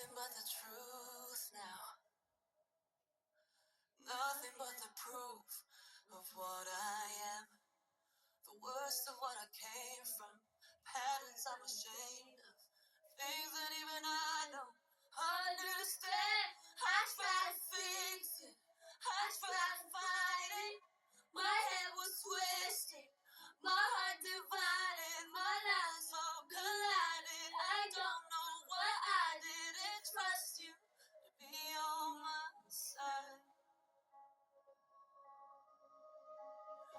Nothing but the truth now. Nothing but the proof of what I am. The worst of what I came from. Patterns I'm ashamed of. Things that even I don't understand. I try to fix it. I try to fight it. My head was twisted. My heart divided. My lies all collided. I don't know what I didn't trust you to be on my side.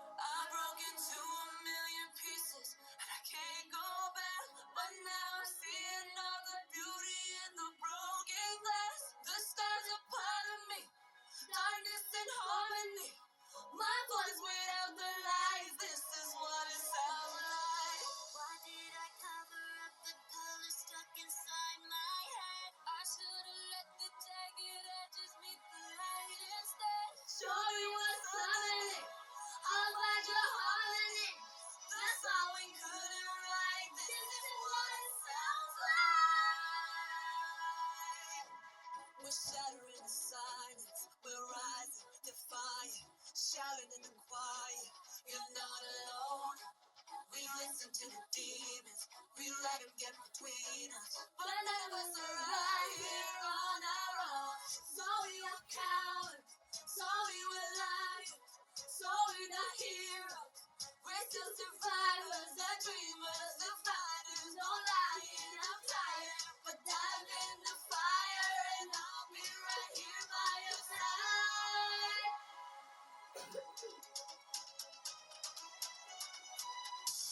I broke into a million pieces and I can't go back. But now I'm seeing all the beauty in the broken glass. The stars are part of me, darkness and harmony. My voice without the lies, this is what it sounds like. Why did I cover up the color stuck inside my head? I should have let the jagged edges meet the light instead. Show me what's underneath. I'll find your harmony. That's all we couldn't write. This is what it sounds like. We're shattering the silence. We're rising, defying, shouting in the quiet. You're not alone. We listen to the demons. We let them get between us. But none of us are right here on our own. So we are cowards. So we were liars. So we're not heroes. We're still survivors, the dreamers, the fighters. No lying, I'm tired. But dive in the fire and I'll be right here by your side.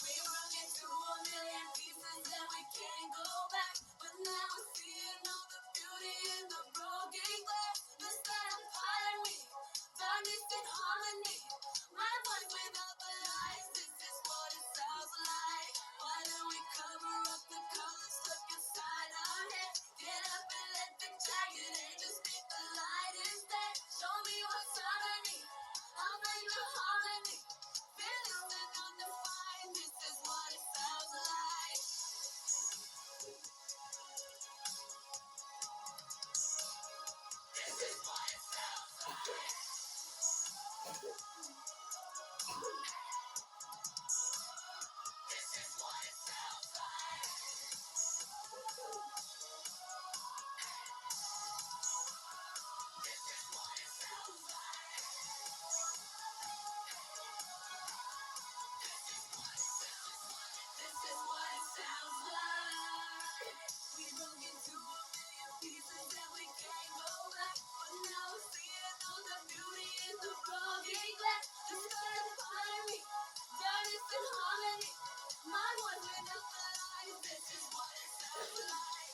We broke into a million pieces and we can't go back. But now we're seeing all the beauty in the broken glass. The stars are part of me, darkness and harmony. My voice without the lies, this is what it sounds like. Why don't we cover up the colors stuck inside our heads? Get up and let the jagged edges meet the light instead. Show me what's underneath. I'll bring the harmony. Feelings that undefined, this is what it sounds like. This is what it sounds like. This is what it sounds like. This is what it sounds like. This is what it sounds like. We broke into a million pieces and we can't go back. But now we're seeing all the beauty in the broken glass. The stars are part of me, darkness and harmony. My voice without the lies, this is what it sounds like.